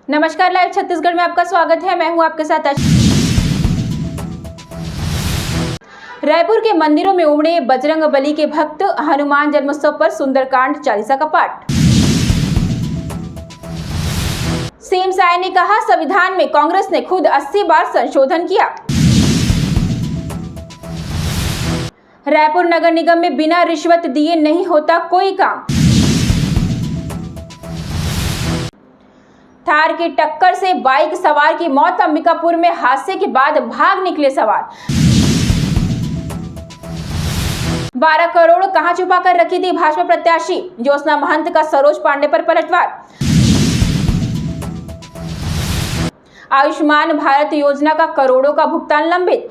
नमस्कार, लाइव छत्तीसगढ़ में आपका स्वागत है। मैं हूं आपके साथ। रायपुर के मंदिरों में उमड़े बजरंग बली के भक्त, हनुमान जन्मोत्सव पर सुंदरकांड चालीसा का पाठ। सीएम साय ने कहा, संविधान में कांग्रेस ने खुद 80 बार संशोधन किया। रायपुर नगर निगम में बिना रिश्वत दिए नहीं होता कोई काम। थार की टक्कर से बाइक सवार की मौत, अंबिकापुर में हादसे के बाद भाग निकले सवार। 12 करोड़ कहां छुपा कर रखी थी भाजपा प्रत्याशी, ज्योत्सना महंत का सरोज पांडे पर पलटवार। आयुष्मान भारत योजना का करोड़ों का भुगतान लंबित।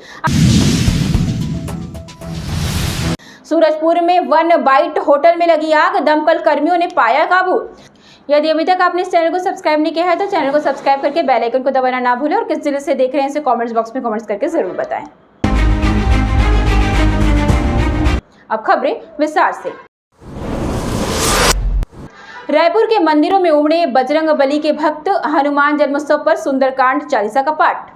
सूरजपुर में वन बाइट होटल में लगी आग, दमकल कर्मियों ने पाया काबू। यदि अभी तक आपने इस चैनल को सब्सक्राइब नहीं किया है तो चैनल को सब्सक्राइब करके बेल आइकन को दबाना ना भूलें और किस जिले से देख रहे हैं इसे कमेंट्स बॉक्स में कमेंट्स करके जरूर बताएं। अब खबरें विस्तार से। रायपुर के मंदिरों में उमड़े बजरंग बली के भक्त, हनुमान जन्मोत्सव पर सुंदरकांड चालीसा का पाठ।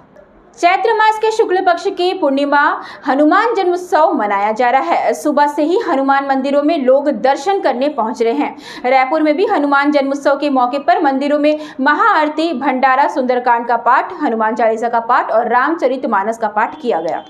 चैत्र मास के शुक्ल पक्ष की पूर्णिमा हनुमान जन्मोत्सव मनाया जा रहा है। सुबह से ही हनुमान मंदिरों में लोग दर्शन करने पहुंच रहे हैं। रायपुर में भी हनुमान जन्मोत्सव के मौके पर मंदिरों में महाआरती, भंडारा, सुंदरकांड का पाठ, हनुमान चालीसा का पाठ और रामचरितमानस का पाठ किया गया।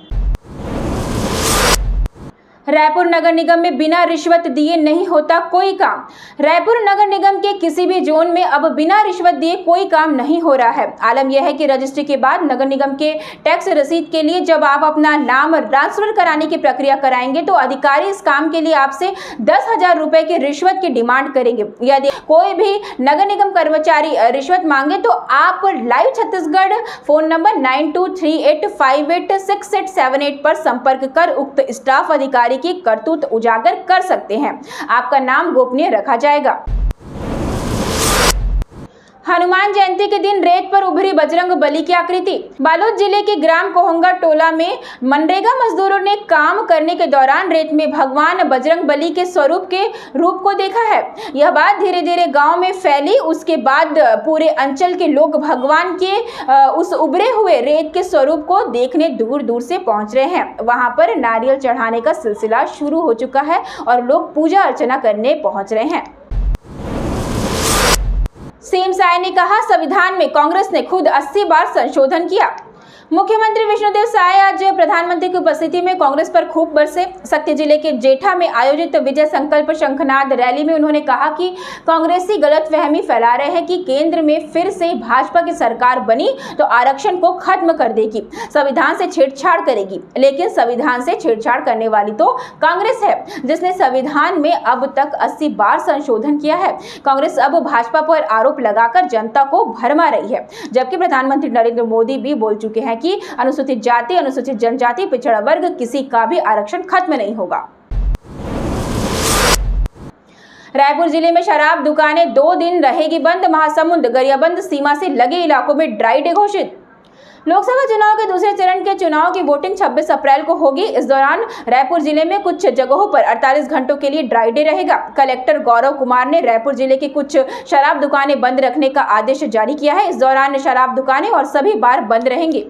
रायपुर नगर निगम में बिना रिश्वत दिए नहीं होता कोई काम। रायपुर नगर निगम के किसी भी जोन में अब बिना रिश्वत दिए कोई काम नहीं हो रहा है। आलम यह है कि रजिस्ट्री के बाद नगर निगम के टैक्स रसीद के लिए जब आप अपना नाम ट्रांसफर कराने की प्रक्रिया कराएंगे तो अधिकारी इस काम के लिए आपसे 10,000 रुपए की रिश्वत की डिमांड करेंगे। यदि कोई भी नगर निगम कर्मचारी रिश्वत मांगे तो आप लाइव छत्तीसगढ़ फोन नंबर 9238586878 पर संपर्क कर उक्त स्टाफ अधिकारी की करतूत उजागर कर सकते हैं। आपका नाम गोपनीय रखा जाएगा। हनुमान जयंती के दिन रेत पर उभरी बजरंग बली की आकृति। बालोद जिले के ग्राम कोहंगा टोला में मनरेगा मजदूरों ने काम करने के दौरान रेत में भगवान बजरंग बली के स्वरूप के रूप को देखा है। यह बात धीरे धीरे गांव में फैली। उसके बाद पूरे अंचल के लोग भगवान के उस उभरे हुए रेत के स्वरूप को देखने दूर दूर से पहुंच रहे हैं। वहां पर नारियल चढ़ाने का सिलसिला शुरू हो चुका है और लोग पूजा अर्चना करने पहुंच रहे हैं। सीएम साय ने कहा, संविधान में कांग्रेस ने खुद 80 बार संशोधन किया। मुख्यमंत्री विष्णुदेव साय आज प्रधानमंत्री की उपस्थिति में कांग्रेस पर खूब बरसे। शक्ति जिले के जेठा में आयोजित विजय संकल्प शंखनाद रैली में उन्होंने कहा कि कांग्रेसी गलतफहमी फैला रहे हैं कि केंद्र में फिर से भाजपा की सरकार बनी तो आरक्षण को खत्म कर देगी, संविधान से छेड़छाड़ करेगी। लेकिन संविधान से छेड़छाड़ करने वाली तो कांग्रेस है, जिसने संविधान में अब तक 80 बार संशोधन किया है। कांग्रेस अब भाजपा पर आरोप लगाकर जनता को भरमा रही है, जबकि प्रधानमंत्री नरेंद्र मोदी भी बोल चुके हैं कि अनुसूचित जाति, अनुसूचित जनजाति, पिछड़ा वर्ग किसी का भी आरक्षण खत्म नहीं होगा। रायपुर जिले में शराब दुकानें 2 दिन रहेगी बंद। महासमुंद गरियाबंद सीमा से लगे इलाकों में ड्राई डे घोषित। लोकसभा चुनाव के दूसरे चरण के चुनाव की वोटिंग 26 अप्रैल को होगी। इस दौरान रायपुर जिले में कुछ जगहों पर 48 घंटों के लिए ड्राई डे रहेगा। कलेक्टर गौरव कुमार ने रायपुर जिले के कुछ शराब दुकानें बंद रखने का आदेश जारी किया है। इस दौरान शराब दुकानें और सभी बार बंद रहेंगे।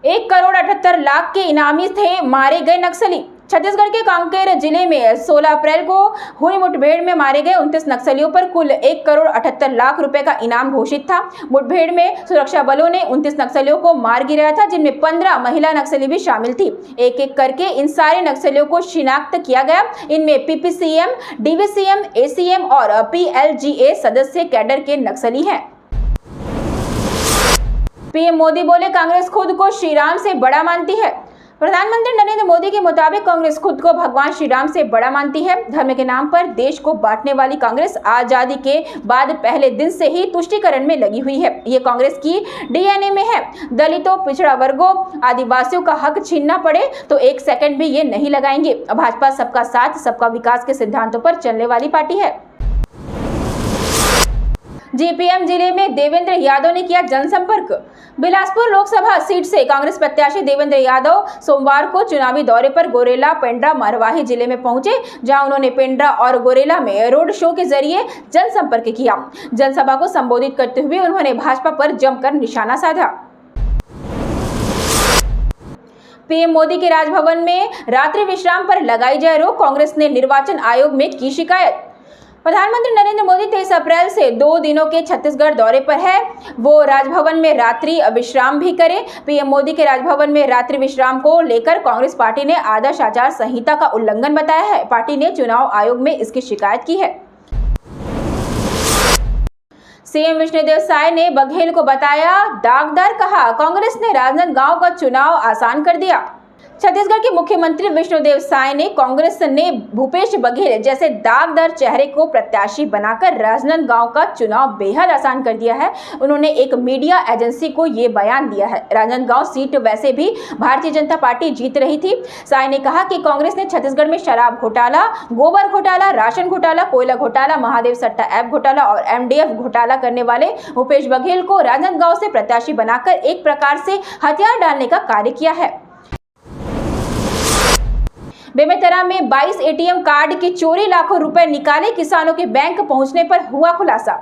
1 करोड़ 78 लाख के इनामी थे मारे गए नक्सली। छत्तीसगढ़ के कांकेर जिले में 16 अप्रैल को हुई मुठभेड़ में मारे गए 29 नक्सलियों पर कुल 1 करोड़ 78 लाख रुपए का इनाम घोषित था। मुठभेड़ में सुरक्षा बलों ने 29 नक्सलियों को मार गिराया था, जिनमें 15 महिला नक्सली भी शामिल थी। एक एक करके इन सारे नक्सलियों को शिनाख्त किया गया। इनमें पीपीसीएम, डीवीसीएम, एसीएम और पीएलजीए सदस्य कैडर के नक्सली हैं। पीएम मोदी बोले, कांग्रेस खुद को श्री राम से बड़ा मानती है। प्रधानमंत्री नरेंद्र मोदी के मुताबिक कांग्रेस खुद को भगवान श्री राम से बड़ा मानती है। धर्म के नाम पर देश को बांटने वाली कांग्रेस आजादी के बाद पहले दिन से ही तुष्टीकरण में लगी हुई है। ये कांग्रेस की डीएनए में है। दलितों, पिछड़ा वर्गों, आदिवासियों का हक छीनना पड़े तो 1 सेकंड भी ये नहीं लगाएंगे। भाजपा सबका साथ, सबका विकास के सिद्धांतों पर चलने वाली पार्टी है। जीपीएम जिले में देवेंद्र यादव ने किया जनसंपर्क। बिलासपुर लोकसभा सीट से कांग्रेस प्रत्याशी देवेंद्र यादव सोमवार को चुनावी दौरे पर गोरेला, पेंड्रा, मरवाही जिले में पहुंचे, जहां उन्होंने पेंड्रा और गोरेला में रोड शो के जरिए जनसंपर्क किया। जनसभा को संबोधित करते हुए उन्होंने भाजपा पर जमकर निशाना साधा। पीएम मोदी के राजभवन में रात्रि विश्राम पर लगाई जाए रोक, कांग्रेस ने निर्वाचन आयोग में की शिकायत। प्रधानमंत्री नरेंद्र मोदी 23 अप्रैल से 2 दिनों के छत्तीसगढ़ दौरे पर है। वो राजभवन में रात्रि विश्राम भी करे। पीएम मोदी के राजभवन में रात्रि विश्राम को लेकर कांग्रेस पार्टी ने आदर्श आचार संहिता का उल्लंघन बताया है। पार्टी ने चुनाव आयोग में इसकी शिकायत की है। सीएम विष्णुदेव साय ने बघेल को बताया दागदार, कहा कांग्रेस ने राजनांदगांव का चुनाव आसान कर दिया। छत्तीसगढ़ के मुख्यमंत्री विष्णुदेव साय ने कांग्रेस ने भूपेश बघेल जैसे दागदार चेहरे को प्रत्याशी बनाकर राजनांदगांव का चुनाव बेहद आसान कर दिया है। उन्होंने एक मीडिया एजेंसी को ये बयान दिया है। राजनांदगांव सीट वैसे भी भारतीय जनता पार्टी जीत रही थी। साय ने कहा कि कांग्रेस ने छत्तीसगढ़ में शराब घोटाला, गोबर घोटाला, राशन घोटाला, कोयला घोटाला, महादेव सट्टा ऐप घोटाला और एमडीएफ घोटाला करने वाले भूपेश बघेल को राजनांदगांव से प्रत्याशी बनाकर एक प्रकार से हथियार डालने का कार्य किया है। बेमेतरा में 22 एटीएम कार्ड की चोरी, लाखों रुपए निकाले, किसानों के बैंक पहुंचने पर हुआ खुलासा।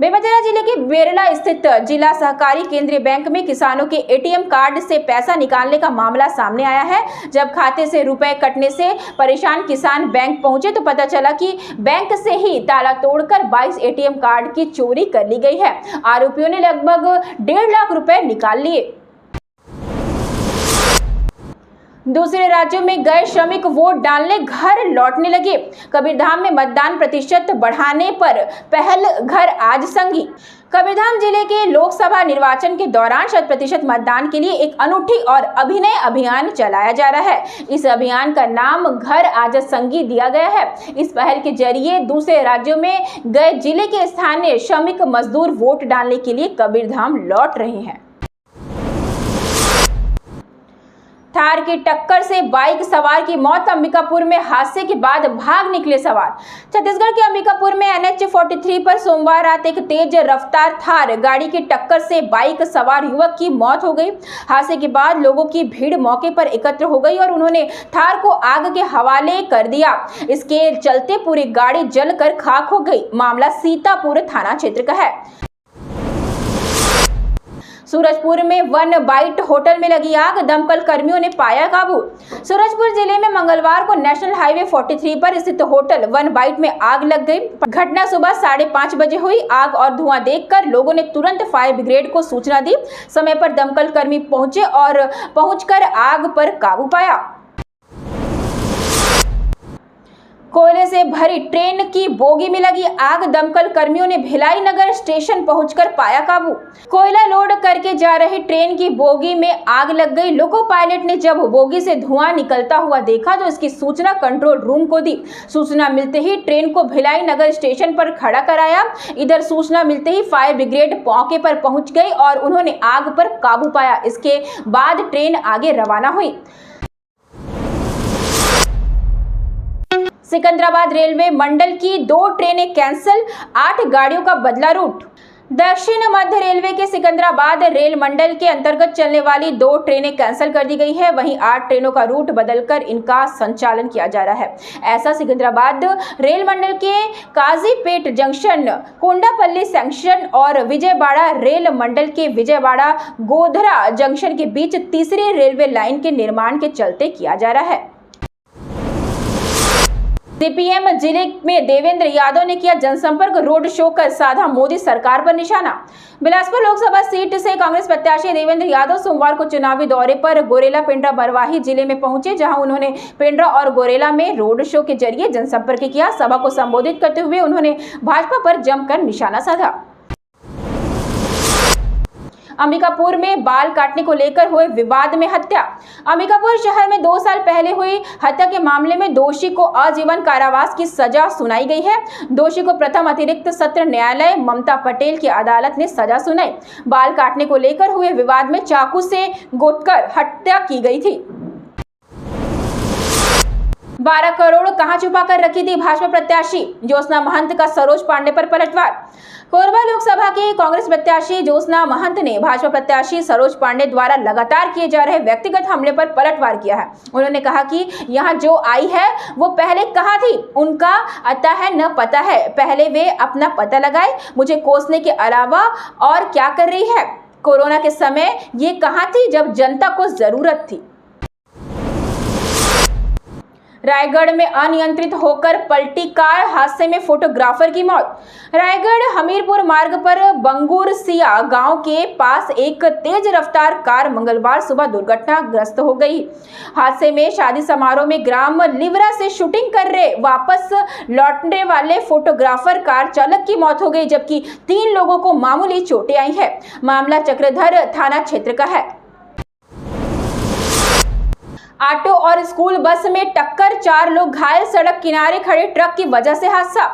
बेमेतरा जिले के बेरला स्थित जिला सहकारी केंद्रीय बैंक में किसानों के एटीएम कार्ड से पैसा निकालने का मामला सामने आया है। जब खाते से रुपए कटने से परेशान किसान बैंक पहुंचे तो पता चला कि बैंक से ही ताला तोड़कर 22 एटीएम कार्ड की चोरी कर ली गई है। आरोपियों ने लगभग 1.5 लाख रुपए निकाल लिए। दूसरे राज्यों में गए श्रमिक वोट डालने घर लौटने लगे। कबीरधाम में मतदान प्रतिशत बढ़ाने पर पहल घर आज संगी। कबीरधाम जिले के लोकसभा निर्वाचन के दौरान 100% मतदान के लिए एक अनूठी और अभिनव अभियान चलाया जा रहा है। इस अभियान का नाम घर आज संगी दिया गया है। इस पहल के जरिए दूसरे राज्यों में गए जिले के स्थानीय श्रमिक मजदूर वोट डालने के लिए कबीरधाम लौट रहे हैं। थार की टक्कर से बाइक सवार की मौत, अंबिकापुर में हादसे के बाद भाग निकले सवार। छत्तीसगढ़ के अंबिकापुर में NH 43 पर सोमवार रात एक तेज रफ्तार थार गाड़ी की टक्कर से बाइक सवार युवक की मौत हो गई। हादसे के बाद लोगों की भीड़ मौके पर एकत्र हो गई और उन्होंने थार को आग के हवाले कर दिया। इसके चलते पूरी गाड़ी जलकर खाक हो गई। मामला सीतापुर थाना क्षेत्र का है। सूरजपुर में वन बाइट होटल में लगी आग, दमकल कर्मियों ने पाया काबू। सूरजपुर जिले में मंगलवार को नेशनल हाईवे 43 पर स्थित होटल वन बाइट में आग लग गई। घटना सुबह 5:30 बजे हुई। आग और धुआं देखकर लोगों ने तुरंत फायर ब्रिगेड को सूचना दी। समय पर दमकल कर्मी पहुंचे और पहुंचकर आग पर काबू पाया। कोयले से भरी ट्रेन की बोगी में लगी आग, दमकल कर्मियों ने भिलाई नगर स्टेशन पहुंचकर पाया काबू। कोयला लोड करके जा रही ट्रेन की बोगी में आग लग गई। लोको पायलट ने जब बोगी से धुआं निकलता हुआ देखा तो इसकी सूचना कंट्रोल रूम को दी। सूचना मिलते ही ट्रेन को भिलाई नगर स्टेशन पर खड़ा कराया। इधर सूचना मिलते ही फायर ब्रिगेड मौके पर पहुंच गई और उन्होंने आग पर काबू पाया। इसके बाद ट्रेन आगे रवाना हुई। सिकंदराबाद रेलवे मंडल की 2 ट्रेनें कैंसिल, 8 गाड़ियों का बदला रूट। दक्षिण मध्य रेलवे के सिकंदराबाद रेल मंडल के अंतर्गत चलने वाली 2 ट्रेनें कैंसिल कर दी गई है। वहीं 8 ट्रेनों का रूट बदलकर इनका संचालन किया जा रहा है। ऐसा सिकंदराबाद रेल मंडल के काजीपेट जंक्शन, कोंडापल्ली सेक्शन और विजयवाड़ा रेल मंडल के विजयवाड़ा गोधरा जंक्शन के बीच तीसरी रेलवे लाइन के निर्माण के चलते किया जा रहा है। सीपीएम जिले में देवेंद्र यादव ने किया जनसंपर्क, रोड शो कर साधा मोदी सरकार पर निशाना। बिलासपुर लोकसभा सीट से कांग्रेस प्रत्याशी देवेंद्र यादव सोमवार को चुनावी दौरे पर गोरेला, पेंड्रा, मरवाही जिले में पहुंचे, जहां उन्होंने पेंड्रा और गोरेला में रोड शो के जरिए जनसंपर्क किया। सभा को संबोधित करते हुए उन्होंने भाजपा पर जमकर निशाना साधा। अंबिकापुर में बाल काटने को लेकर हुए विवाद में हत्या। अंबिकापुर शहर में 2 साल पहले हुई हत्या के मामले में दोषी को आजीवन कारावास की सजा सुनाई गई है। दोषी को प्रथम अतिरिक्त सत्र न्यायालय ममता पटेल की अदालत ने सजा सुनाई। बाल काटने को लेकर हुए विवाद में चाकू से गोदकर हत्या की गई थी। 12 करोड़ कहां छुपा कर रखी थी भाजपा प्रत्याशी ज्योत्सना महंत का सरोज पांडे पर पलटवार। कोरबा लोकसभा की कांग्रेस प्रत्याशी ज्योत्सना महंत ने भाजपा प्रत्याशी सरोज पांडे द्वारा लगातार किए जा रहे व्यक्तिगत हमले पर पलटवार किया है। उन्होंने कहा कि यहां जो आई है वो पहले कहां थी, उनका अता है न पता है, पहले वे अपना पता लगाए, मुझे कोसने के अलावा और क्या कर रही है। कोरोना के समय ये कहां थी जब जनता को जरूरत थी। रायगढ़ में अनियंत्रित होकर पलटी कार, हादसे में फोटोग्राफर की मौत। रायगढ़ हमीरपुर मार्ग पर बंगुरसिया गांव के पास एक तेज रफ्तार कार मंगलवार सुबह दुर्घटनाग्रस्त हो गई। हादसे में शादी समारोह में ग्राम लिवरा से शूटिंग कर रहे वापस लौटने वाले फोटोग्राफर कार चालक की मौत हो गई, जबकि 3 लोगों को मामूली चोटें आई है। मामला चक्रधर थाना क्षेत्र का है। ऑटो और स्कूल बस में टक्कर, 4 लोग घायल, सड़क किनारे खड़े ट्रक की वजह से हादसा।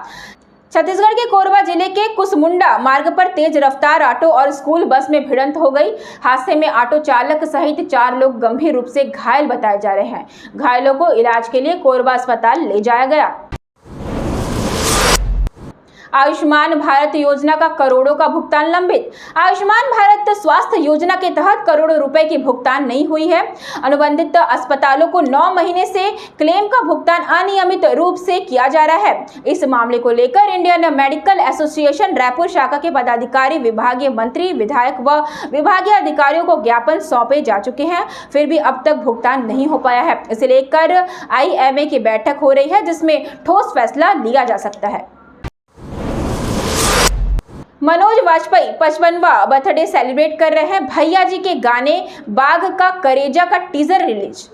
छत्तीसगढ़ के कोरबा जिले के कुसमुंडा मार्ग पर तेज रफ्तार ऑटो और स्कूल बस में भिड़ंत हो गई। हादसे में ऑटो चालक सहित 4 लोग गंभीर रूप से घायल बताए जा रहे हैं। घायलों को इलाज के लिए कोरबा अस्पताल ले जाया गया। आयुष्मान भारत योजना का करोड़ों का भुगतान लंबित। आयुष्मान भारत स्वास्थ्य योजना के तहत करोड़ों रुपए की भुगतान नहीं हुई है। अनुबंधित अस्पतालों को 9 महीने से क्लेम का भुगतान अनियमित रूप से किया जा रहा है। इस मामले को लेकर इंडियन मेडिकल एसोसिएशन रायपुर शाखा के पदाधिकारी, विभागीय मंत्री, विधायक व विभागीय अधिकारियों को ज्ञापन सौंपे जा चुके हैं, फिर भी अब तक भुगतान नहीं हो पाया है। इसे लेकर IMA की बैठक हो रही है, जिसमें ठोस फैसला लिया जा सकता है। मनोज वाजपेयी 55वां बर्थडे सेलिब्रेट कर रहे हैं। भैया जी के गाने बाघ का करेजा का टीजर रिलीज।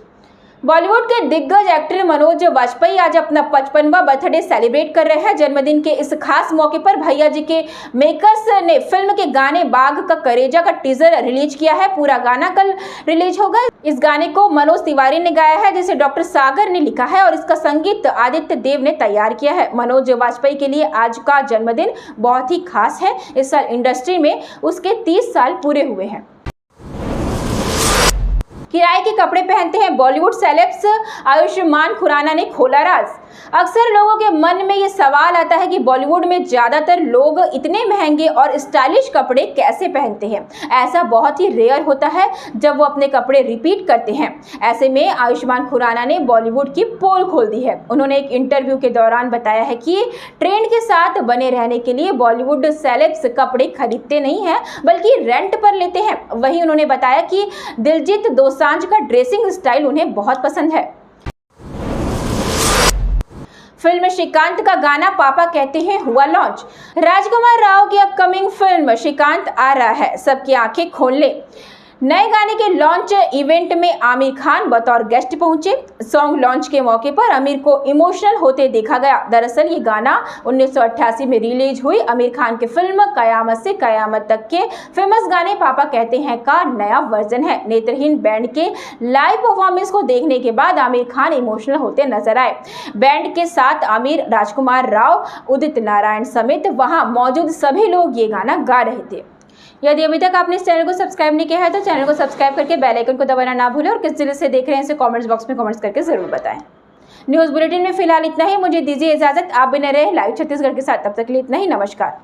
बॉलीवुड के दिग्गज एक्टर मनोज वाजपेयी आज अपना 55वां बर्थडे सेलिब्रेट कर रहे हैं। जन्मदिन के इस खास मौके पर भैया जी के मेकर्स ने फिल्म के गाने बाघ का करेजा का टीजर रिलीज किया है। पूरा गाना कल रिलीज होगा। इस गाने को मनोज तिवारी ने गाया है, जिसे डॉक्टर सागर ने लिखा है, और इसका संगीत आदित्य देव ने तैयार किया है। मनोज वाजपेयी के लिए आज का जन्मदिन बहुत ही खास है। इस साल इंडस्ट्री में उसके 30 साल पूरे हुए हैं। किराए के कपड़े पहनते हैं बॉलीवुड सेलेब्स, आयुष्मान खुराना ने खोला राज। अक्सर लोगों के मन में ये सवाल आता है कि बॉलीवुड में ज्यादातर लोग इतने महंगे और स्टाइलिश कपड़े कैसे पहनते हैं। ऐसा बहुत ही रेयर होता है जब वो अपने कपड़े रिपीट करते हैं। ऐसे में आयुष्मान खुराना ने बॉलीवुड की पोल खोल दी है। उन्होंने एक इंटरव्यू के दौरान बताया है कि ट्रेंड के साथ बने रहने के लिए बॉलीवुड सेलेब्स कपड़े खरीदते नहीं हैं, बल्कि रेंट पर लेते हैं। वहीं उन्होंने बताया कि दिलजीत दोसांझ का ड्रेसिंग स्टाइल उन्हें बहुत पसंद है। फिल्म श्रीकांत का गाना पापा कहते हैं हुआ लॉन्च। राजकुमार राव की अपकमिंग फिल्म श्रीकांत आ रहा है, सबकी आंखें खोल ले। नए गाने के लॉन्च इवेंट में आमिर खान बतौर गेस्ट पहुंचे। सॉन्ग लॉन्च के मौके पर आमिर को इमोशनल होते देखा गया। दरअसल ये गाना 1988 में रिलीज हुई आमिर खान की फिल्म कयामत से कयामत तक के फेमस गाने पापा कहते हैं का नया वर्जन है। नेत्रहीन बैंड के लाइव परफॉर्मेंस को देखने के बाद आमिर खान इमोशनल होते नजर आए। बैंड के साथ आमिर, राजकुमार राव, उदित नारायण समेत वहां मौजूद सभी लोग ये गाना गा रहे थे। यदि अभी तक आपने इस चैनल को सब्सक्राइब नहीं किया है तो चैनल को सब्सक्राइब करके बेल आइकन को दबाना ना भूलें, और किस जिले से देख रहे हैं इसे कमेंट्स बॉक्स में कमेंट्स करके जरूर बताएं। न्यूज़ बुलेटिन में फिलहाल इतना ही। मुझे दीजिए इजाजत। आप बने रहे लाइव छत्तीसगढ़ के साथ। तब तक के लिए इतना ही। नमस्कार।